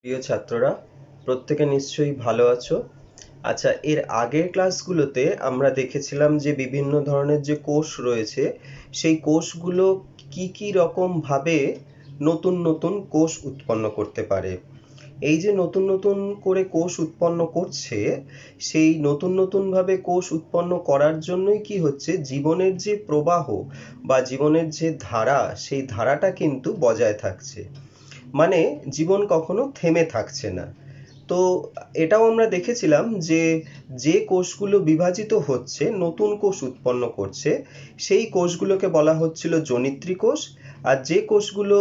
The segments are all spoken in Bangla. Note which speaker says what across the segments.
Speaker 1: প্রিয় ছাত্ররা, প্রত্যেকে নিশ্চয়ই ভালো আছো। আচ্ছা, এর আগের ক্লাসগুলোতে আমরা দেখেছিলাম যে বিভিন্ন ধরনের যে কোষ রয়েছে, সেই কোষগুলো কি কি রকম ভাবে নতুন নতুন কোষ উৎপন্ন করতে পারে। এই যে নতুন নতুন করে কোষ উৎপন্ন করছে, সেই নতুন নতুন ভাবে কোষ উৎপন্ন করার জন্যই কি হচ্ছে, জীবনের যে প্রবাহ বা জীবনের যে ধারা, সেই ধারাটা কিন্তু বজায় থাকছে। মানে জীবন কখনো থেমে থাকছে না। তো এটাও আমরা দেখেছিলাম যে যে কোষগুলো বিভাজিত হচ্ছে, নতুন কোষ উৎপন্ন করছে, সেই কোষগুলোকে বলা হচ্ছিল জনিত্রী কোষ। আর যে কোষগুলো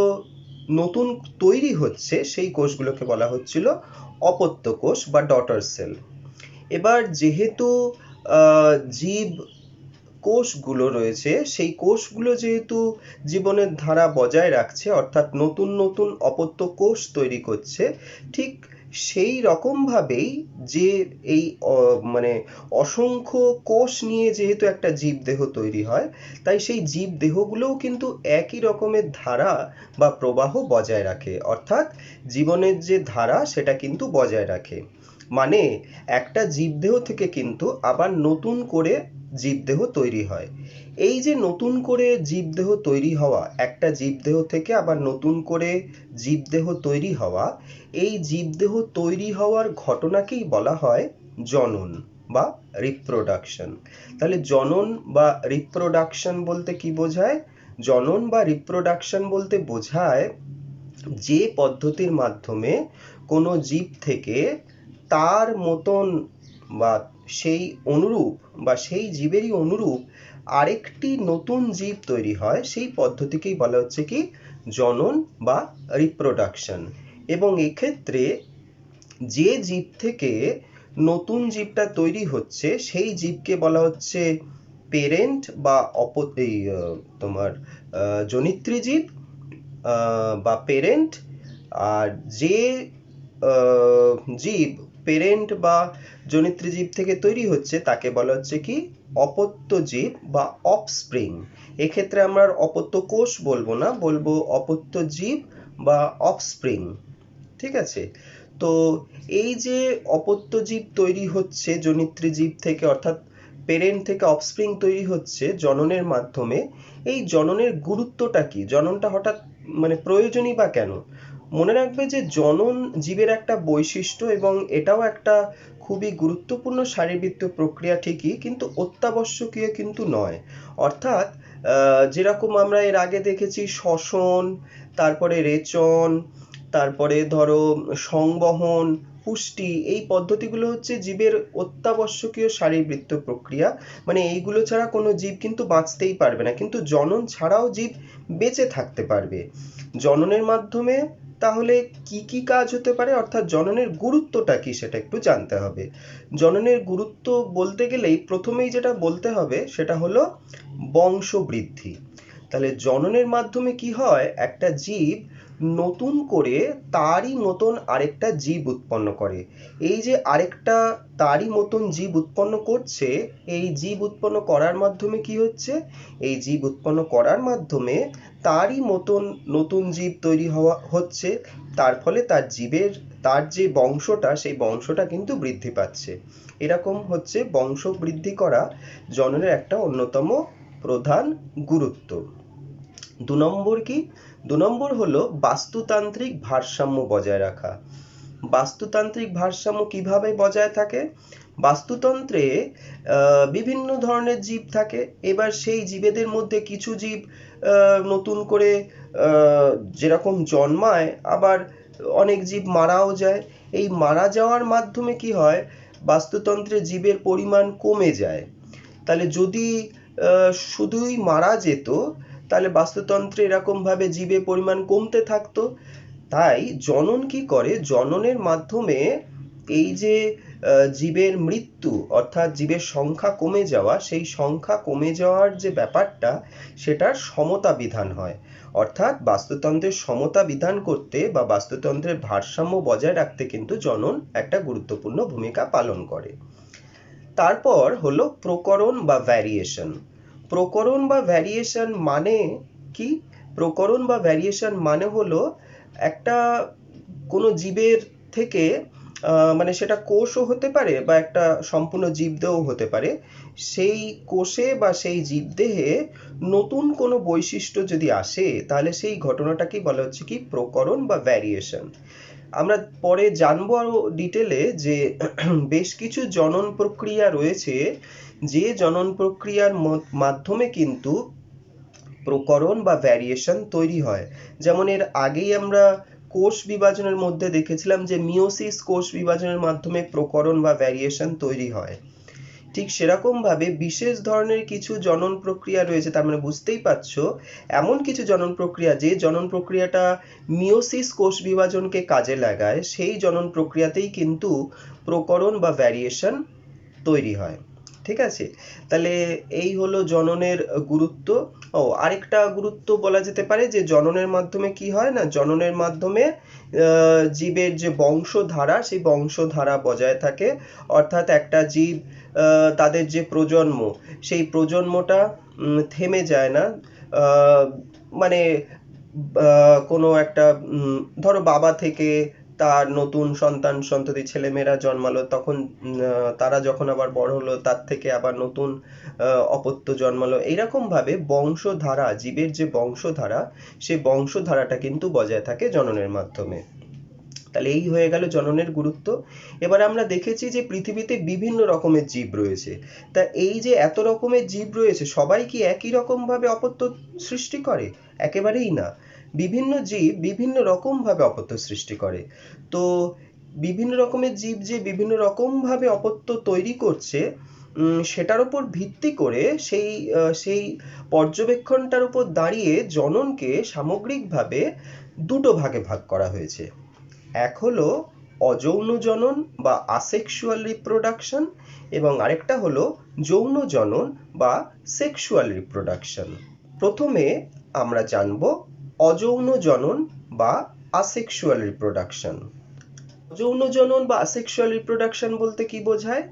Speaker 1: নতুন তৈরি হচ্ছে, সেই কোষগুলোকে বলা হচ্ছিল অপত্য কোষ বা ডটার সেল। এবার যেহেতু জীব কোষগুলো রয়েছে, সেই কোষগুলো যেহেতু জীবনের ধারা বজায় রাখছে, অর্থাৎ নতুন নতুন অপত্য কোষ তৈরি করছে, ঠিক সেই রকমভাবেই যে এই মানে অসংখ্য কোষ নিয়ে যেহেতু একটা জীবদেহ তৈরি হয়, তাই সেই জীবদেহগুলোও কিন্তু একই রকমের ধারা বা প্রবাহ বজায় রাখে, অর্থাৎ জীবনের যে ধারা সেটা কিন্তু বজায় রাখে। মানে একটা জীবদেহ থেকে কিন্তু আবার নতুন করে জীবদেহ তৈরি হয়। এই যে নতুন করে জীবদেহ তৈরি হওয়া, একটা জীবদেহ থেকে আবার নতুন করে জীবদেহ তৈরি হওয়া, এই জীবদেহ তৈরি হওয়ার ঘটনাকেই বলা হয় জনন বা রিপ্রোডাকশন। তাহলে জনন বা রিপ্রোডাকশন বলতে কি বোঝায়? জনন বা রিপ্রোডাকশন বলতে বোঝায় যে পদ্ধতির মাধ্যমে কোনো জীব থেকে তার মতন বা সেই অনুরূপ বা সেই জীবেরই অনুরূপ আরেকটি নতুন জীব তৈরি হয়, সেই পদ্ধতিকেই বলা হচ্ছে কি জনন বা রিপ্রোডাকশন। এবং এক্ষেত্রে যে জীব থেকে নতুন জীবটা তৈরি হচ্ছে, সেই জীবকে বলা হচ্ছে পেরেন্ট বা তোমার জনিত্রী জীব বা পেরেন্ট। আর যে জীব পেরেন্ট বা জনিত্রী জীব থেকে তৈরি হচ্ছে, তাকে বলা হচ্ছে কি অপত্য জীব বা অফস্প্রিং। এক্ষেত্রে আমরা অপত্য কোষ বলবো না, বলবো অপত্য জীব বা অফস্প্রিং। ঠিক আছে? তো এই যে অপত্য জীব তৈরি হচ্ছে জনিত্রী জীব থেকে, অর্থাৎ পেরেন্ট থেকে অফস্প্রিং তৈরি হচ্ছে জননের মাধ্যমে, এই জননের গুরুত্বটা কি? জননটা হঠাৎ মানে প্রয়োজনই বা কেন? মনে রাখবে যে জনন জীবের একটা বৈশিষ্ট্য এবং এটাও একটা খুবই গুরুত্বপূর্ণ শারীরবৃত্তীয় প্রক্রিয়া ঠিকই, কিন্তু অত্যাবশ্যকীয় কিন্তু নয়। অর্থাৎ যেরকম আমরা এর আগে দেখেছি শ্বসন, তারপরে রেচন, তারপরে ধরো সংবহন, পুষ্টি, এই পদ্ধতিগুলো হচ্ছে জীবের অত্যাবশ্যকীয় শারীরবৃত্তীয় প্রক্রিয়া। মানে এইগুলো ছাড়া কোনো জীব কিন্তু বাঁচতেই পারবে না, কিন্তু জনন ছাড়াও জীব বেঁচে থাকতে পারবে। জননের মাধ্যমে তাহলে কি কি কাজ হতে পারে, অর্থাৎ জননের গুরুত্বটা কি সেটা একটু জানতে হবে। জননের গুরুত্ব বলতে গেলেই প্রথমেই যেটা বলতে হবে সেটা হলো বংশবৃদ্ধি। তাহলে জননের মাধ্যমে কি হয়, একটা জীব নতুন করে তারই মতন আরেকটা জীব উৎপন্ন করে। এই যে আরেকটা তারই মতন জীব উৎপন্ন করছে, এই জীব উৎপন্ন করার মাধ্যমে কি হচ্ছে, এই জীব উৎপন্ন করার মাধ্যমে তারই মতন নতুন জীব তৈরি হচ্ছে। তার ফলে তার যে বংশটা, সেই বংশটা কিন্তু বৃদ্ধি পাচ্ছে। এরকম হচ্ছে বংশ বৃদ্ধি করা জননের একটা অন্যতম প্রধান গুরুত্ব। ২ নম্বর কি? ২ নম্বর হলো বাস্তুতান্ত্রিক ভারসাম্য বজায় রাখা। বাস্তুতান্ত্রিক ভারসাম্য কিভাবে বজায় থাকে? বাস্তুতন্ত্রে বিভিন্ন ধরনের জীব থাকে। এবার সেই জীবেদের মধ্যে কিছু জীব নতুন করে যেরকম জন্মায়, আবার অনেক জীব মারাও যায়। এই মারা যাওয়ার মাধ্যমে কি হয়, বাস্তুতন্ত্রে জীবের পরিমাণ কমে যায়। তাহলে যদি শুধুই মারা যেত, তাহলে বাস্তুতন্ত্রে এরকমভাবে জীবের পরিমাণ কমতে থাকতো। তাই জনন কি করে, জননের মাধ্যমে এই যে জীবের মৃত্যু, অর্থাৎ জীবের সংখ্যা কমে যাওয়া, সেই সংখ্যা কমে যাওয়ার যে ব্যাপারটা, সেটার সমতা বিধান হয়। অর্থাৎ বাস্তুতন্ত্রের সমতা বিধান করতে বা বাস্তুতন্ত্রের ভারসাম্য বজায় রাখতে কিন্তু জনন একটা গুরুত্বপূর্ণ ভূমিকা পালন করে। তারপর হলো প্রকরণ বা ভ্যারিয়েশন। প্রকরণ বা ভ্যারিয়েশন মানে কি? প্রকরণ বা ভ্যারিয়েশন মানে হলো একটা কোনো জীবের থেকে মানে সেটা কোষও হতে পারে বা একটা সম্পূর্ণ জীবদেহ হতে পারে, সেই কোষে বা সেই জীবদেহে নতুন কোনো বৈশিষ্ট্য যদি আসে তাহলে সেই ঘটনাটাকেই বলা হচ্ছে কি প্রকরণ বা ভ্যারিয়েশন। আমরা পরে জানবো আরো ডিটেলে যে বেশ কিছু জনন প্রক্রিয়া রয়েছে, যে জনন প্রক্রিয়ার মাধ্যমে কিন্তু প্রকরণ বা ভ্যারিয়েশন তৈরি হয়। যেমন এর আগেই আমরা কোষ বিভাজনের মধ্যে দেখেছিলাম যে মিওসিস কোষ বিভাজনের মাধ্যমে প্রকরণ বা ভ্যারিয়েশন তৈরি হয়। ঠিক সেরকম ভাবে বিশেষ ধরনের কিছু জনন প্রক্রিয়া রয়েছে, তার মানে বুঝতেই পারছো এমন কিছু জনন প্রক্রিয়া যে জনন প্রক্রিয়াটা মিওসিস কোষ বিভাজনকে কাজে লাগায়, সেই জনন প্রক্রিয়াতেই কিন্তু প্রকরণ বা ভ্যারিয়েশন তৈরি হয়। ঠিক আছে, তাহলে এই হলো জননের গুরুত্ব। ও আরেকটা গুরুত্ব বলা যেতে পারে যে জননের মাধ্যমে কি হয় না, জননের মাধ্যমে জীবের যে বংশধারা সেই বংশধারা বজায় থাকে। অর্থাৎ একটা জীব তাদের যে প্রজন্ম সেই প্রজন্মটা থেমে যায় না। মানে কোনো একটা ধরো বাবা থেকে তার নতুন সন্তান সন্ততি ছেলেমেয়েরা জন্মালো, তখন তারা যখন আবার বড় হলো তার থেকে আবার নতুন অপত্য জন্মালো, এইরকম ভাবে বংশধারা, জীবের যে বংশধারা সেই বংশধারাটা কিন্তু বজায় থাকে জননের মাধ্যমে। তাহলে এই হয়ে গেল জননের গুরুত্ব। এবার আমরা দেখেছি যে পৃথিবীতে বিভিন্ন রকমের জীব রয়েছে। তা এই যে এত রকমের জীব রয়েছে সবাই কি একই রকম ভাবে অপত্য সৃষ্টি করে? একেবারেই না। বিভিন্ন জীব বিভিন্ন রকম ভাবে অপত্য সৃষ্টি করে। তো বিভিন্ন রকমের জীব যে বিভিন্ন রকম ভাবে অপত্য তৈরি করছে সেটার উপর ভিত্তি করে সেই পর্যবেক্ষণটার উপর দাঁড়িয়ে জননকে সামগ্রিকভাবে দুটো ভাগে ভাগ করা হয়েছে। এক হলো অযৌন জনন বা আসেক্সুয়াল রিপ্রোডাকশন, এবং আরেকটা হলো যৌন জনন বা সেক্সুয়াল রিপ্রোডাকশন। প্রথমে আমরা জানব অযৌন জনন বা আসেক্সুয়াল রিপ্রোডাকশন। অযৌন জনন বা আসেক্সুয়াল রিপ্রোডাকশন বলতে কি বোঝায়?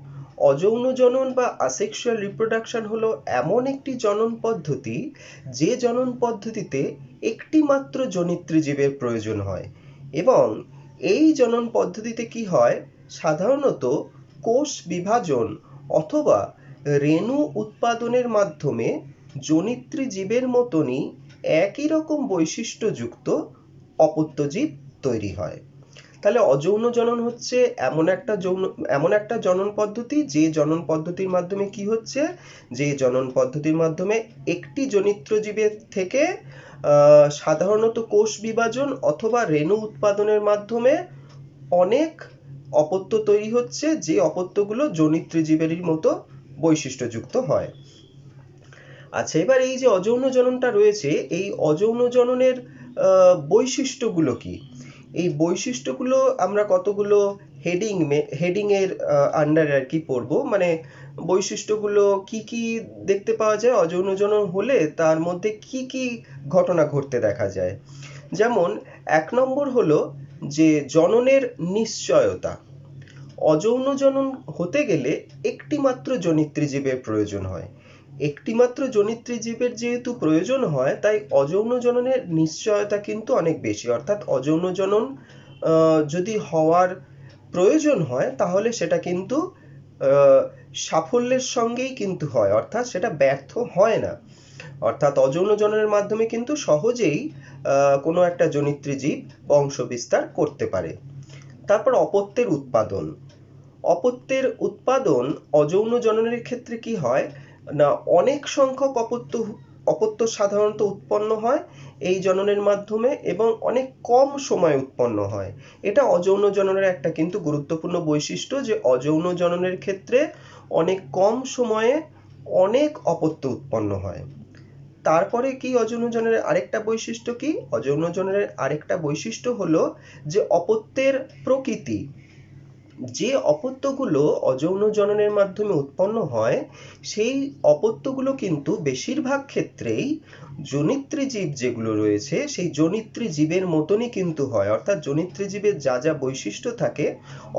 Speaker 1: অযৌন জনন বা আসেক্সুয়াল রিপ্রোডাকশন হলো এমন একটি জনন পদ্ধতি যে জনন পদ্ধতিতে একটি মাত্র জনিত্রী জীবের প্রয়োজন হয়, এবং এই জনন পদ্ধতিতে কি হয়, সাধারণত কোষ বিভাজন অথবা রেণু উৎপাদনের মাধ্যমে জনিত্রী জীবের মতনই একই রকম বৈশিষ্ট্যযুক্ত অপত্য জীব তৈরি হয়। তাহলে অযৌন জনন হচ্ছে এমন একটা জনন পদ্ধতি যে জনন পদ্ধতির মাধ্যমে কি হচ্ছে, যে জনন পদ্ধতির মাধ্যমে একটি জনিত্র জীবের থেকে সাধারণত কোষ বিভাজন অথবা রেণু উৎপাদনের মাধ্যমে অনেক অপত্য তৈরি হচ্ছে, যে অপত্যগুলো জনিত্রী জীবেরই মতো বৈশিষ্ট্যযুক্ত হয়। আচ্ছা, এবার এই যে অযৌন জননটা রয়েছে, এই অযৌন জননের বৈশিষ্ট্যগুলো কি? এই বৈশিষ্ট্যগুলো আমরা কতগুলো হেডিং এর আন্ডারে আর কি পড়বো, মানে বৈশিষ্ট্যগুলো কি কি দেখতে পাওয়া যায় অযৌন জনন হলে, তার মধ্যে কি কি ঘটনা ঘটতে দেখা যায়। যেমন 1 নম্বর হলো যে জননের নিশ্চয়তা। অযৌন জনন হতে গেলে একটি মাত্র জনিত্রী জীবের প্রয়োজন হয়। একটি মাত্র জনিত্রী জীবের যেহেতু প্রয়োজন হয়, তাই অযৌন জননের নিশ্চয়তা কিন্তু অনেক বেশি। অর্থাৎ অযৌন জনন যদি হওয়ার প্রয়োজন হয় তাহলে সেটা কিন্তু সাফল্যের সঙ্গেই কিন্তু হয়, অর্থাৎ সেটা ব্যর্থ হয় না। অর্থাৎ অযৌন জননের মাধ্যমে কিন্তু সহজেই কোনো একটা জনিত্রী জীব বংশ বিস্তার করতে পারে। তারপর অপত্যের উৎপাদন। অপত্যের উৎপাদন অযৌন জননের ক্ষেত্রে কি হয় না, অনেক সংখ্যক অপত্য সাধারণত উৎপন্ন হয় এই জননের মাধ্যমে এবং অনেক কম সময়ে উৎপন্ন হয়। এটা অযৌন জননের একটা কিন্তু গুরুত্বপূর্ণ বৈশিষ্ট্য, যে অযৌন জননের ক্ষেত্রে অনেক কম সময়ে অনেক অপত্য উৎপন্ন হয়। তারপরে কি অযৌন জননের আরেকটা বৈশিষ্ট্য কি? অযৌন জননের আরেকটা বৈশিষ্ট্য হলো যে অপত্যের প্রকৃতি। যে অপত্যগুলো অযৌন জননের মাধ্যমে উৎপন্ন হয় সেই অপত্যগুলো কিন্তু বেশিরভাগ ক্ষেত্রেই জনিত্রী জীব যেগুলো রয়েছে সেই জনিত্রী জীবের মতনই কিন্তু হয়। অর্থাৎ জনিত্রী জীবের যা যা বৈশিষ্ট্য থাকে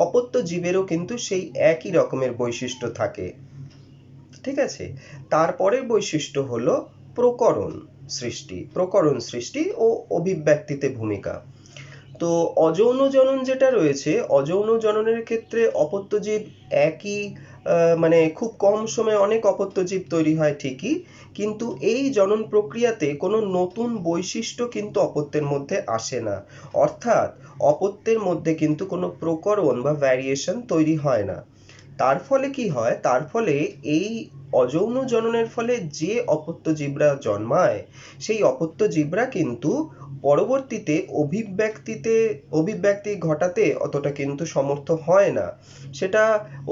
Speaker 1: অপত্য জীবেরও কিন্তু সেই একই রকমের বৈশিষ্ট্য থাকে। ঠিক আছে, তারপরের বৈশিষ্ট্য হলো প্রকরণ সৃষ্টি ও অভিব্যক্তিতে ভূমিকা। তো অযৌন জনন যেটা রয়েছে, অযৌন জননের ক্ষেত্রে অপত্যজীব একই মানে খুব কম সময়ে অনেক অপত্যজীব তৈরি হয় ঠিকই, কিন্তু এই জনন প্রক্রিয়াতে কোনো নতুন বৈশিষ্ট্য কিন্তু অপত্যের মধ্যে আসে না। অর্থাৎ অপত্যের মধ্যে কিন্তু কোনো প্রকরণ বা ভ্যারিয়েশন তৈরি হয় না। তার ফলে কি হয়, তার ফলে এই অযৌন জননের ফলে যে অপত্যজীবরা জন্মায়, সেই অপত্যজীবরা কিন্তু পরবর্তীতে অভিব্যক্তি ঘটাতে অতটা কিন্তু সমর্থ হয় না। সেটা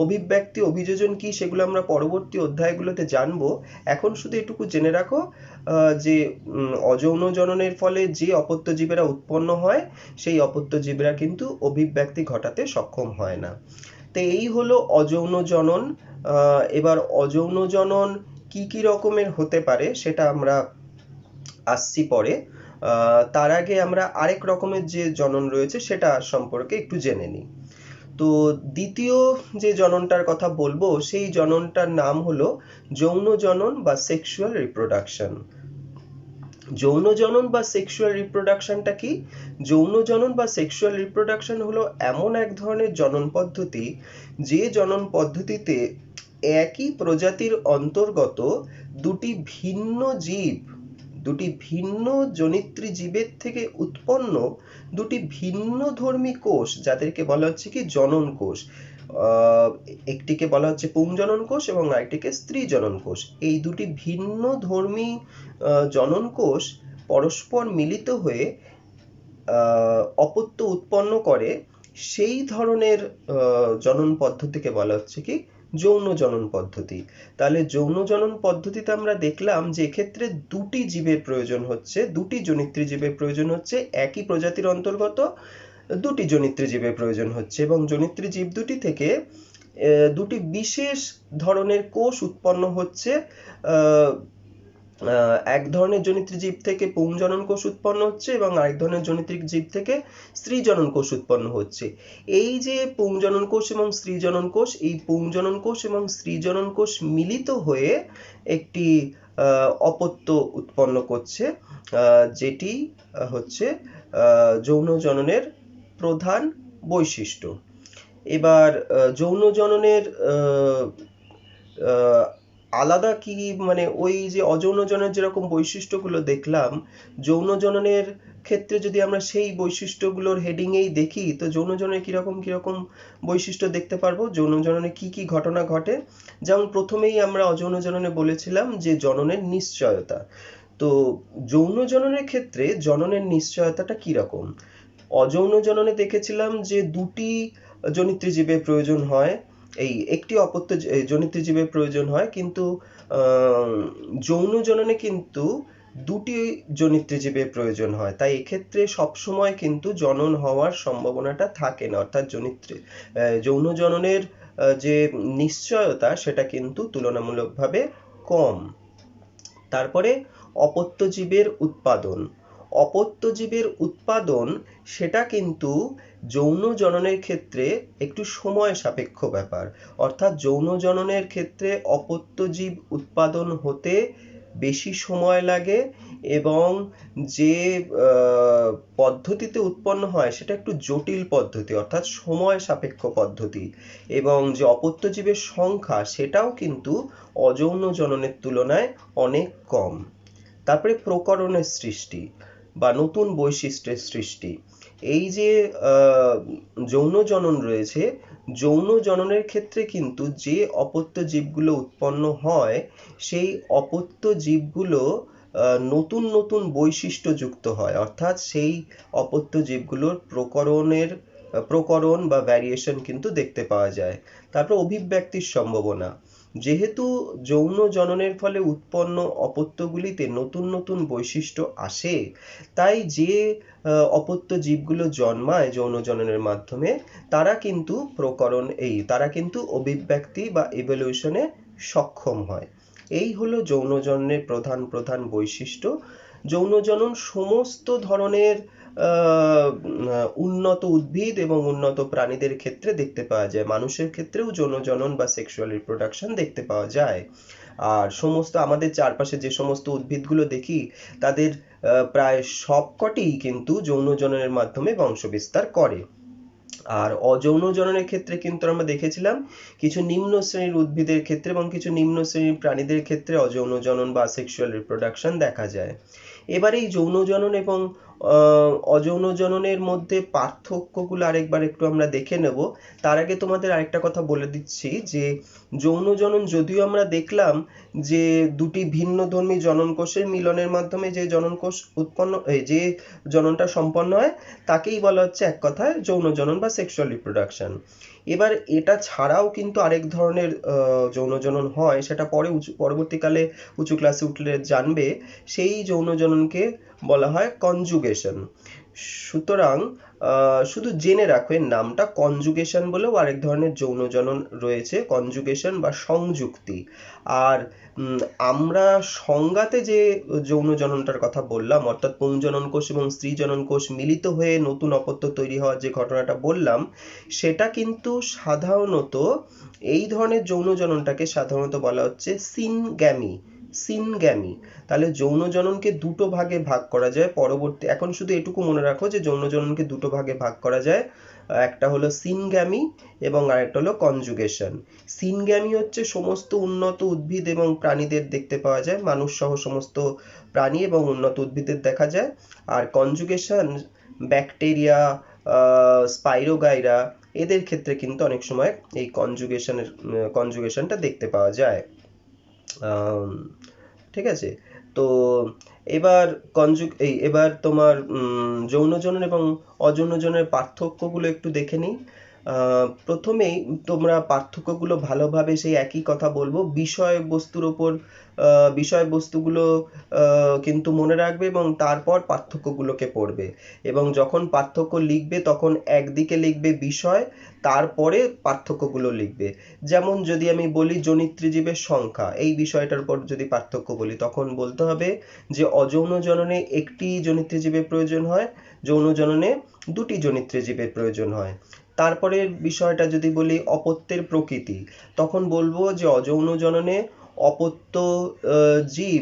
Speaker 1: অভিব্যক্তি, অভিযোজন কি, সেগুলো আমরা পরবর্তী অধ্যায়গুলোতে জানবো। এখন শুধু এটুকু জেনে রাখো যে অযৌন জননের ফলে যে অপত্যজীবেরা উৎপন্ন হয়, সেই অপত্যজীবরা কিন্তু অভিব্যক্তি ঘটাতে সক্ষম হয় না। তো এই হলো অযৌন জনন। এবার অযৌন জনন কি কি রকমের হতে পারে সেটা আমরা আসছি পরে। তার আগে আমরা আরেক রকমের যে জনন রয়েছে সেটা সম্পর্কে একটু জেনে নিই। তো দ্বিতীয় যে জননটার কথা বলবো, সেই জননটার নাম হলো যৌন জনন বা সেক্সুয়াল রিপ্রোডাকশন। যৌন জনন বা সেক্সুয়াল রিপ্রোডাকশনটা কি? যৌন জনন বা সেক্সুয়াল রিপ্রোডাকশন হলো এমন এক ধরনের জনন পদ্ধতি, যে জনন পদ্ধতিতে একই প্রজাতির অন্তর্গত দুটি ভিন্ন জীব, দুটি ভিন্ন জনিত্রী জীবের থেকে উৎপন্ন দুটি ভিন্নধর্মী কোষ, যাদেরকে বলা হচ্ছে কি জনন কোষ, একটিকে বলা হচ্ছে পুংজনন কোষ এবং আরেকটিকে স্ত্রী জনন কোষ। এই দুটি ভিন্ন ধর্মী জনন কোষ পরস্পর মিলিত হয়ে অপত্য উৎপন্ন করে, সেই ধরনের জনন পদ্ধতিকে বলা হচ্ছে কি যৌন জনন পদ্ধতি। তাহলে যৌন জনন পদ্ধতিতে আমরা দেখলাম যে এক্ষেত্রে দুটি জীবের প্রয়োজন হচ্ছে, দুটি জনিত্রী জীবের প্রয়োজন হচ্ছে, একই প্রজাতির অন্তর্গত দুটি জনিত্রী জীবের প্রয়োজন হচ্ছে, এবং জনিত্রী জীব দুটি থেকে দুটি বিশেষ ধরনের কোষ উৎপন্ন হচ্ছে। এক ধরনের জনিত্রী জীব থেকে পুংজনন কোষ উৎপন্ন হচ্ছে এবং আরেক ধরনের জনিত্রী জীব থেকে স্ত্রী জনন কোষ উৎপন্ন হচ্ছে। এই যে পুংজনন কোষ এবং স্ত্রী জনন কোষ, এই পুংজনন কোষ এবং স্ত্রী জনন কোষ মিলিত হয়ে একটি অপত্য উৎপন্ন করছে, যেটি হচ্ছে যৌন জননের প্রধান বৈশিষ্ট্য। এবার যৌন জননের আলাদা কি, মানে ওই যে অযৌন জননের যেরকম বৈশিষ্ট্যগুলো দেখলাম, যৌন জননের ক্ষেত্রে যদি আমরা সেই বৈশিষ্ট্যগুলোর হেডিংয়েই দেখি, তো যৌন জননের কিরকম কিরকম বৈশিষ্ট্য দেখতে পারবো, যৌন জননে কি কি ঘটনা ঘটে। যেমন প্রথমেই আমরা অযৌন জননে বলেছিলাম যে জননের নিশ্চয়তা। তো যৌন জননের ক্ষেত্রে জননের নিশ্চয়তাটা কিরকম? অযৌন জননে দেখেছিলাম যে দুটি জনিত্রী জীবের প্রয়োজন হয়, এই একটি অপত্য জনিত্রী জীবের প্রয়োজন হয়, কিন্তু যৌন জননে কিন্তু দুটি জনিত্রী জীবের প্রয়োজন হয়। তাই এক্ষেত্রে সবসময় কিন্তু জনন হওয়ার সম্ভাবনাটা থাকে না, অর্থাৎ যৌন জননের যে নিশ্চয়তা সেটা কিন্তু তুলনামূলকভাবে কম। তারপরে অপত্য জীবের উৎপাদন। অপত্য জীবের উৎপাদন সেটা কিন্তু যৌন জননের ক্ষেত্রে একটু সময় সাপেক্ষ ব্যাপার। অর্থাৎ যৌন জননের ক্ষেত্রে অপত্য জীব উৎপাদন হতে বেশি সময় লাগে, এবং যে পদ্ধতিতে উৎপন্ন হয় সেটা একটু জটিল পদ্ধতি, অর্থাৎ সময় সাপেক্ষ পদ্ধতি, এবং যে অপত্য জীবের সংখ্যা সেটাও কিন্তু অযৌন জননের তুলনায় অনেক কম। তারপরে প্রকরণের সৃষ্টি বা নতুন বৈশিষ্ট্যের সৃষ্টি। এই যে যৌন জনন রয়েছে, যৌন জননের ক্ষেত্রে কিন্তু যে অপত্য জীবগুলো উৎপন্ন হয়, সেই অপত্য জীবগুলো নতুন নতুন বৈশিষ্ট্য যুক্ত হয়, অর্থাৎ সেই অপত্য জীবগুলোর প্রকরণ বা ভ্যারিয়েশন কিন্তু দেখতে পাওয়া যায়। তারপর অভিব্যক্তির সম্ভাবনা। যেহেতু যৌন জননের ফলে উৎপন্ন অপত্যগুলিতে নতুন নতুন বৈশিষ্ট্য আসে, তাই যে অপত্য জীবগুলো জন্মায় যৌন জননের মাধ্যমে, তারা কিন্তু অভিব্যক্তি বা ইভলিউশনে সক্ষম হয়। এই হলো যৌন জননের প্রধান প্রধান বৈশিষ্ট্য। যৌন জনন সমস্ত ধরনের উন্নত উদ্ভিদ এবং উন্নত প্রাণীদের ক্ষেত্রে দেখতে পাওয়া যায়। মানুষের ক্ষেত্রেও যৌন জনন বা সেক্সুয়াল রিপ্রোডাকশন দেখতে পাওয়া যায়। আর সমস্ত আমাদের চারপাশে যে সমস্ত উদ্ভিদগুলো দেখি, তাদের প্রায় সবকটিই কিন্তু যৌন জননের মাধ্যমে বংশবিস্তার করে। আর অযৌন জননের ক্ষেত্রে কিন্তু আমরা দেখেছিলাম কিছু নিম্ন শ্রেণীর উদ্ভিদের ক্ষেত্রে এবং কিছু নিম্ন শ্রেণীর প্রাণীদের ক্ষেত্রে অযৌন জনন বা সেক্সুয়াল রিপ্রোডাকশন দেখা যায়। এবার এই যৌন জনন এবং অযৌন জননের মধ্যে পার্থক্যগুলো আরেকবার একটু আমরা দেখে নেব। তার আগে তোমাদের আরেকটা কথা বলে দিচ্ছি যে যৌন জনন যদিও আমরা দেখলাম যে দুটি ভিন্নধর্মী জনন কোষের মিলনের মাধ্যমে যে জনন কোষ যে জননটা সম্পন্ন হয় তাকেই বলা হচ্ছে এক কথায় যৌন জনন বা সেক্সুয়াল রিপ্রোডাকশন। এবার এটা ছাড়াও কিন্তু আরেক ধরনের যৌন জনন হয়, সেটা পরবর্তীকালে উঁচু ক্লাসে উঠলে জানবে। সেই যৌন জননকে বলা হয় কনজুগেশন। সুতরাং শুধু জেনে রাখো এর নামটা কনজুগেশন বলেও আরেক ধরনের যৌন জনন রয়েছে, কনজুগেশন বা সংযুক্তি। আর আমরা সংজ্ঞাতে যে যৌন জননটার কথা বললাম, অর্থাৎ পুংজনন কোষ এবং স্ত্রী জনন কোষ মিলিত হয়ে নতুন অপত্য তৈরি হওয়ার যে ঘটনাটা বললাম, সেটা কিন্তু সাধারণত এই ধরনের যৌন জননটাকে সাধারণত বলা হচ্ছে সিনগ্যামি। সিনগ্যামি। তাহলে যৌন জননকে দুটো ভাগে ভাগ করা যায় এখন শুধু এটুকু মনে রাখো যে যৌন জননকে দুটো ভাগে ভাগ করা যায়। একটা হলো সিনগ্যামি এবং আরেকটা হলো কনজুগেশন। সিনগ্যামি হচ্ছে সমস্ত উন্নত উদ্ভিদ এবং প্রাণীদের দেখতে পাওয়া যায়, মানুষ সহ সমস্ত প্রাণী এবং উন্নত উদ্ভিদের দেখা যায়। আর কনজুগেশন ব্যাকটেরিয়া, স্পাইরোগাইরা এদের ক্ষেত্রে কিন্তু অনেক সময় এই কনজুগেশনটা দেখতে পাওয়া যায়। ঠিক আছে। তো এবার তোমার যৌন জনন এবং অযৌন জননের পার্থক্যগুলো একটু দেখে নিই। প্রথমেই তোমরা পার্থক্যগুলো ভালোভাবে সেই একই কথা বলবো, বিষয়বস্তুগুলো কিন্তু মনে রাখবে এবং তারপর পার্থক্যগুলোকে পড়বে। এবং যখন পার্থক্য লিখবে তখন একদিকে লিখবে বিষয়, তারপরে পার্থক্যগুলো লিখবে। যেমন যদি আমি বলি জনিত্রীজীবের সংখ্যা, এই বিষয়টার উপর যদি পার্থক্য বলি তখন বলতে হবে যে অযৌন জননে একটি জনিত্রীজীবের প্রয়োজন হয়, যৌন জননে দুটি জনিত্রীজীবের প্রয়োজন হয়। তারপরের বিষয়টা যদি বলি অপত্যের প্রকৃতি, তখন বলবো যে অযৌন জননে অপত্য জীব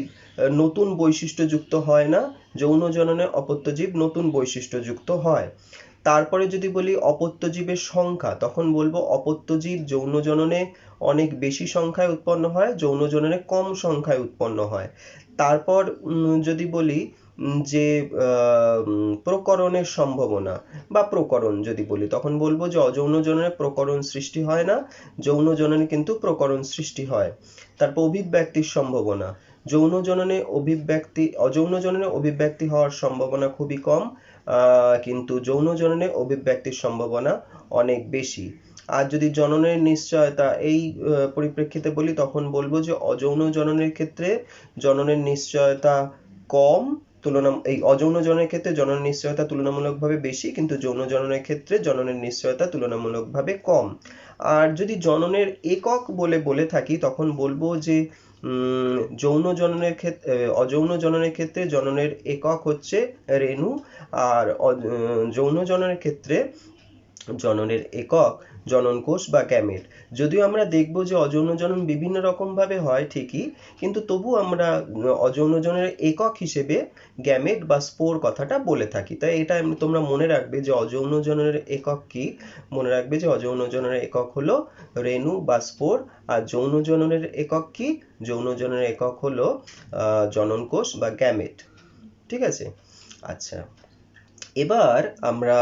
Speaker 1: নতুন বৈশিষ্ট্যযুক্ত হয় না, যৌন জননে অপত্য জীব নতুন বৈশিষ্ট্যযুক্ত হয়। তারপরে যদি বলি অপত্য জীবের সংখ্যা, তখন বলবো অপত্য জীব যৌন জননে অনেক বেশি সংখ্যায় উৎপন্ন হয়, যৌন জননে কম সংখ্যায় উৎপন্ন হয়। তারপর যদি বলি যে প্রকরণের সম্ভাবনা বা প্রকরণ যদি বলি, তখন বলবো যে অযৌন জননে প্রকরণ সৃষ্টি হয় না, যৌন জননে কিন্তু প্রকরণ সৃষ্টি হয়। তারপর অভিব্যক্তির সম্ভাবনা, অযৌন জননে অভিব্যক্তি হওয়ার সম্ভাবনা খুবই কম, কিন্তু যৌন জননে অভিব্যক্তির সম্ভাবনা অনেক বেশি। আর যদি জননের নিশ্চয়তা এই পরিপ্রেক্ষিতে বলি, তখন বলবো যে অযৌন জননের ক্ষেত্রে জননের নিশ্চয়তা কম, এই অযৌন জননের ক্ষেত্রে জননের নিশ্চয়তা তুলনামূলকভাবে বেশি, কিন্তু যৌন জননের ক্ষেত্রে জননের নিশ্চয়তা তুলনামূলকভাবে কম। আর যদি জননের একক বলে থাকি, তখন বলবো যে অযৌন জননের ক্ষেত্রে জননের একক হচ্ছে রেণু, আর যৌন জননের ক্ষেত্রে জননের একক জনন কোষ বা গ্যামেট। যদিও আমরা দেখব যে অযৌন জনন বিভিন্ন রকম ভাবে হয় ঠিকই, কিন্তু তবু আমরা অযৌন জননের একক হিসেবে গ্যামেট বা স্পোর কথাটা বলে থাকি। তাই এটা তোমরা মনে রাখবে যে অযৌন জননের একক কি, মনে রাখবে যে অযৌন জননের একক হলো রেণু বা স্পোর। আর যৌন জননের একক কি, যৌন জননের একক হলো জনন কোষ বা গ্যামেট। ঠিক আছে। আচ্ছা, এবার আমরা